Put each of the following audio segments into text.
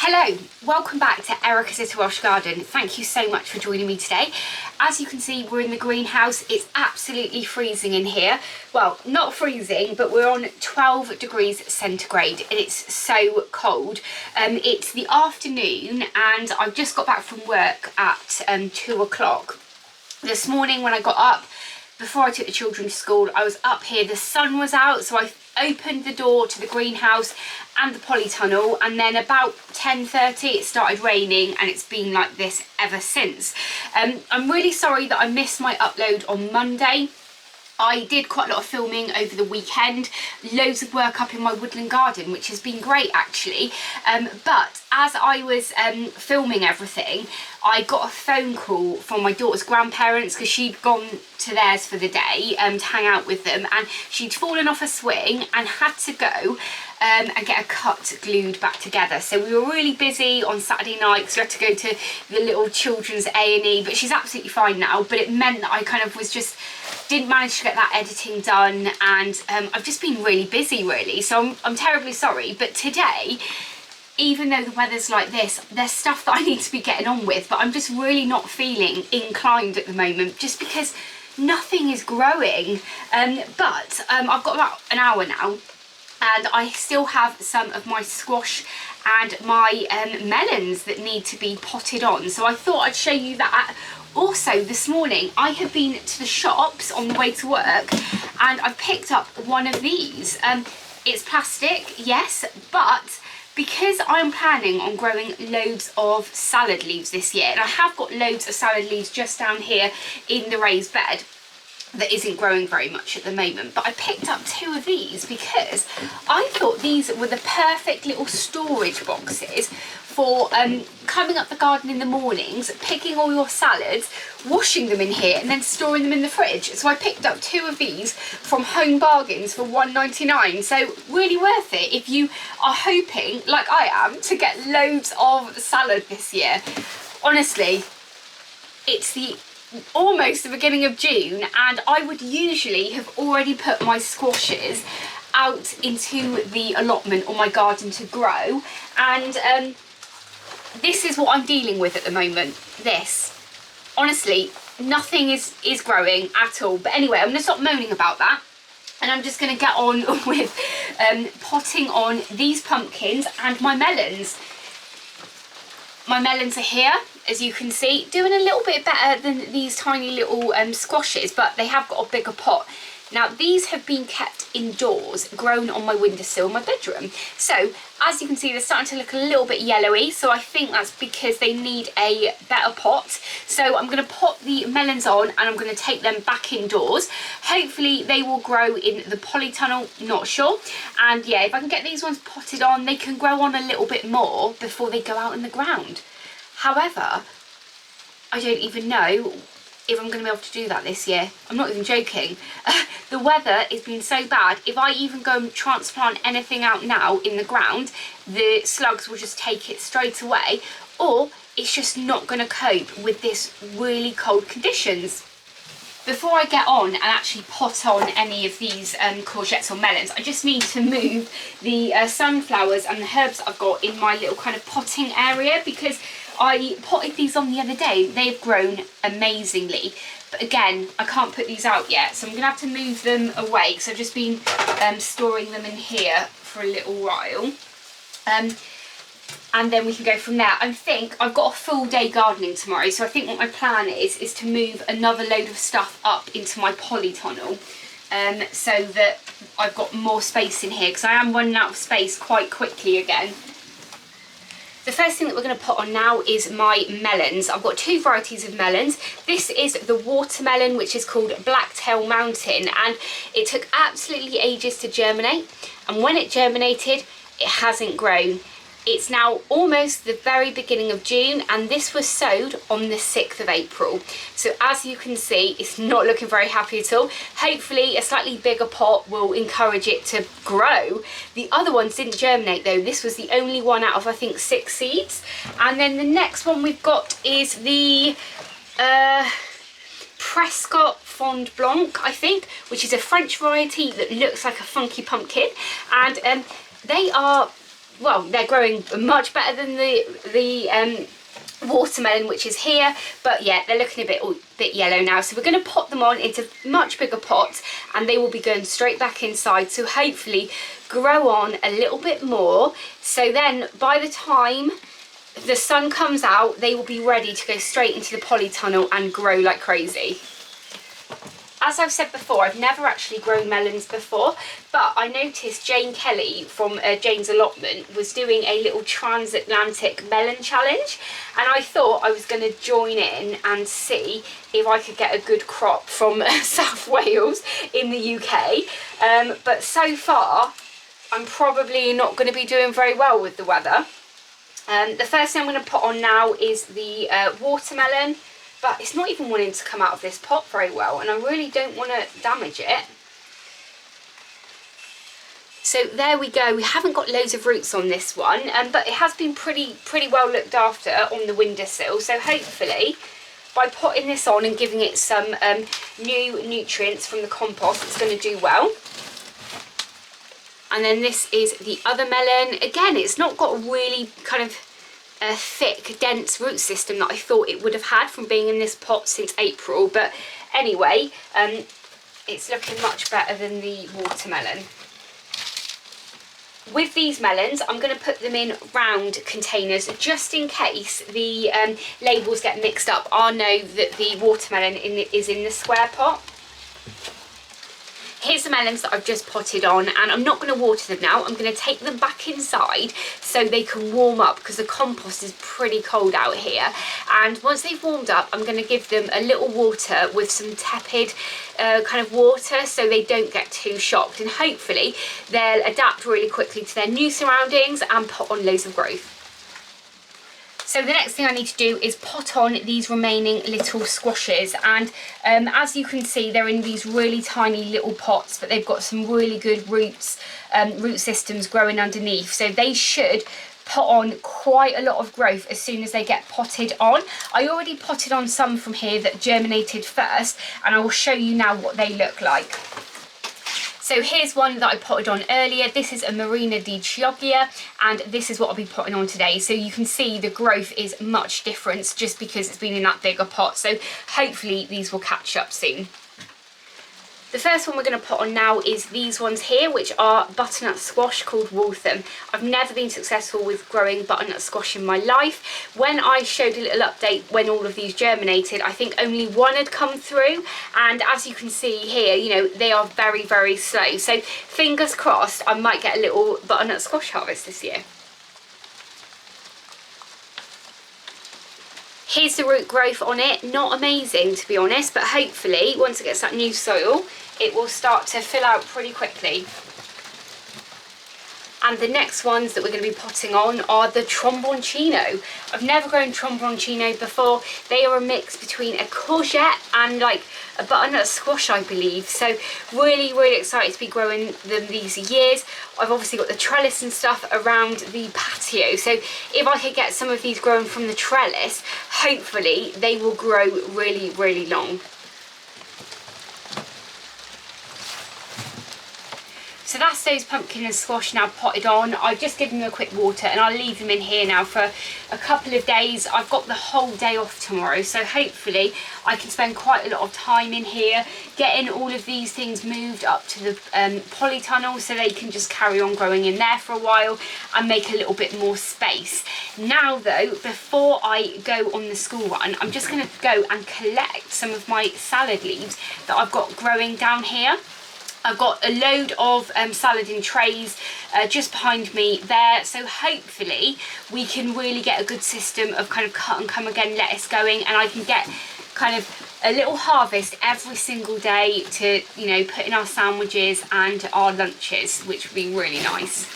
Hello, welcome back to Erica's Little Welsh Garden. Thank you so much for joining me today. As you can see, we're in the greenhouse. It's absolutely freezing in here. Well, not freezing, but we're on 12 degrees centigrade and it's so cold. It's the afternoon and I've just got back from work at 2 o'clock. This morning when I got up, before I took the children to school, I was up here, the sun was out, so I opened the door to the greenhouse and the polytunnel, and then about 10:30 it started raining and it's been like this ever since. I'm really sorry that I missed my upload on Monday. I did quite a lot of filming over the weekend, loads of work up in my woodland garden, which has been great actually. But as I was filming everything, I got a phone call from my daughter's grandparents because she'd gone to theirs for the day to hang out with them, and she'd fallen off a swing and had to go and get a cut glued back together. So we were really busy on Saturday night because we had to go to the little children's A&E, but she's absolutely fine now. But it meant that I kind of didn't manage to get that editing done, and I've just been really busy really, so I'm terribly sorry. But today, even though the weather's like this, there's stuff that I need to be getting on with, but I'm just really not feeling inclined at the moment just because nothing is growing. But I've got about an hour now and I still have some of my squash and my melons that need to be potted on, so I thought I'd show you that. Also, this morning I have been to the shops on the way to work and I've picked up one of these. It's plastic, yes, but because I'm planning on growing loads of salad leaves this year, and I have got loads of salad leaves just down here in the raised bed that isn't growing very much at the moment, but I picked up two of these because I thought these were the perfect little storage boxes for coming up the garden in the mornings, picking all your salads, washing them in here and then storing them in the fridge. So I picked up two of these from Home Bargains for £1.99, so really worth it if you are hoping, like I am, to get loads of salad this year. Honestly, it's almost the beginning of June and I would usually have already put my squashes out into the allotment or my garden to grow, and this is what I'm dealing with at the moment. This, honestly, nothing is growing at all. But anyway, I'm going to stop moaning about that and I'm just going to get on with potting on these pumpkins and my melons. My melons are here, as you can see, doing a little bit better than these tiny little squashes, but they have got a bigger pot. Now, these have been kept indoors, grown on my windowsill in my bedroom. So, as you can see, they're starting to look a little bit yellowy, so I think that's because they need a better pot. So I'm going to pot the melons on and I'm going to take them back indoors. Hopefully they will grow in the polytunnel, not sure. And yeah, if I can get these ones potted on, they can grow on a little bit more before they go out in the ground. However, I don't even know if I'm going to be able to do that this year. I'm not even joking. The weather has been so bad, if I even go and transplant anything out now in the ground, the slugs will just take it straight away, or it's just not going to cope with this really cold conditions. Before I get on and actually pot on any of these courgettes or melons, I just need to move the sunflowers and the herbs that I've got in my little kind of potting area, because I potted these on the other day. They've grown amazingly, but again, I can't put these out yet, so I'm gonna have to move them away because I've just been storing them in here for a little while, and then we can go from there. I think I've got a full day gardening tomorrow, so I think what my plan is to move another load of stuff up into my polytunnel, so that I've got more space in here, because I am running out of space quite quickly again. The first thing that we're going to put on now is my melons. I've got two varieties of melons. This is the watermelon, which is called Blacktail Mountain, and it took absolutely ages to germinate, and when it germinated, it hasn't grown. It's now almost the very beginning of June, and this was sowed on the 6th of April. So as you can see, it's not looking very happy at all. Hopefully a slightly bigger pot will encourage it to grow. The other ones didn't germinate though. This was the only one out of, I think, 6 seeds. And then the next one we've got is the Prescott Fond Blanc, I think, which is a French variety that looks like a funky pumpkin. And they are well, they're growing much better than the watermelon, which is here, but yeah, they're looking a bit yellow now. So we're going to put them on into much bigger pots, and they will be going straight back inside, so hopefully grow on a little bit more. So then by the time the sun comes out, they will be ready to go straight into the polytunnel and grow like crazy. As I've said before, I've never actually grown melons before, but I noticed Jane Kelly from Jane's Allotment was doing a little transatlantic melon challenge, and I thought I was going to join in and see if I could get a good crop from South Wales in the UK. But so far, I'm probably not going to be doing very well with the weather. The first thing I'm going to put on now is the watermelon. But it's not even wanting to come out of this pot very well, and I really don't want to damage it. So there we go. We haven't got loads of roots on this one, but it has been pretty well looked after on the windowsill. So hopefully, by putting this on and giving it some new nutrients from the compost, it's going to do well. And then this is the other melon. Again, it's not got a really kind of a thick, dense root system that I thought it would have had from being in this pot since April, but anyway, it's looking much better than the watermelon. With these melons, I'm going to put them in round containers just in case the labels get mixed up. I know that the watermelon is in the square pot. Here's the melons that I've just potted on, and I'm not going to water them now. I'm going to take them back inside so they can warm up, because the compost is pretty cold out here. And once they've warmed up, I'm going to give them a little water with some tepid kind of water so they don't get too shocked, and hopefully they'll adapt really quickly to their new surroundings and put on loads of growth. So the next thing I need to do is pot on these remaining little squashes, and as you can see, they're in these really tiny little pots, but they've got some really good root systems growing underneath, so they should put on quite a lot of growth as soon as they get potted on. I already potted on some from here that germinated first, and I will show you now what they look like. So here's one that I potted on earlier. This is a Marina di Chioggia, and this is what I'll be putting on today. So you can see the growth is much different just because it's been in that bigger pot. So hopefully these will catch up soon. The first one we're going to put on now is these ones here, which are butternut squash called Waltham. I've never been successful with growing butternut squash in my life. When I showed a little update when all of these germinated, I think only one had come through, and as you can see here, you know, they are very slow. So fingers crossed I might get a little butternut squash harvest this year. Here's the root growth on it. Not amazing, to be honest, but hopefully once it gets that new soil, it will start to fill out pretty quickly. And the next ones that we're going to be potting on are the tromboncino. I've never grown tromboncino before. They are a mix between a courgette and like a butternut squash, I believe. So really excited to be growing them these years. I've obviously got the trellis and stuff around the patio. So if I could get some of these growing from the trellis, hopefully they will grow really long. So that's those pumpkin and squash now potted on. I've just given them a quick water, and I'll leave them in here now for a couple of days. I've got the whole day off tomorrow, so hopefully I can spend quite a lot of time in here getting all of these things moved up to the polytunnel so they can just carry on growing in there for a while and make a little bit more space. Now though, before I go on the school run, I'm just going to go and collect some of my salad leaves that I've got growing down here. I've got a load of salad in trays just behind me there, so hopefully we can really get a good system of kind of cut and come again lettuce going, and I can get kind of a little harvest every single day to, you know, put in our sandwiches and our lunches, which would be really nice.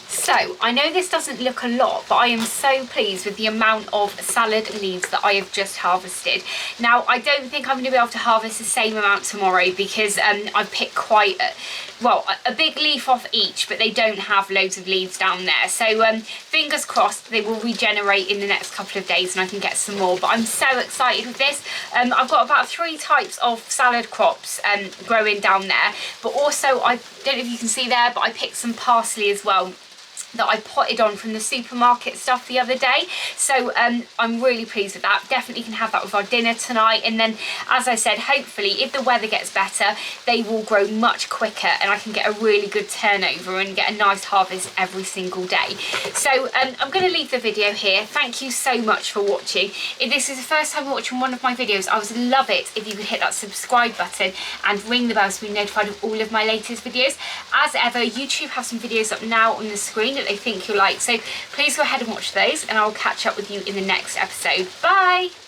So So I know this doesn't look a lot, but I am so pleased with the amount of salad leaves that I have just harvested. Now I don't think I'm going to be able to harvest the same amount tomorrow because I've picked quite a big leaf off each, but they don't have loads of leaves down there. So fingers crossed they will regenerate in the next couple of days and I can get some more. But I'm so excited with this. I've got about 3 types of salad crops growing down there, but also I don't know if you can see there, but I picked some parsley as well that I potted on from the supermarket stuff the other day. So I'm really pleased with that. Definitely can have that with our dinner tonight. And then, as I said, hopefully if the weather gets better, they will grow much quicker and I can get a really good turnover and get a nice harvest every single day. So I'm going to leave the video here. Thank you so much for watching. If this is the first time watching one of my videos, I would love it if you could hit that subscribe button and ring the bell to be notified of all of my latest videos. As ever, YouTube have some videos up now on the screen that they think you'll like, so please go ahead and watch those and I'll catch up with you in the next episode. Bye!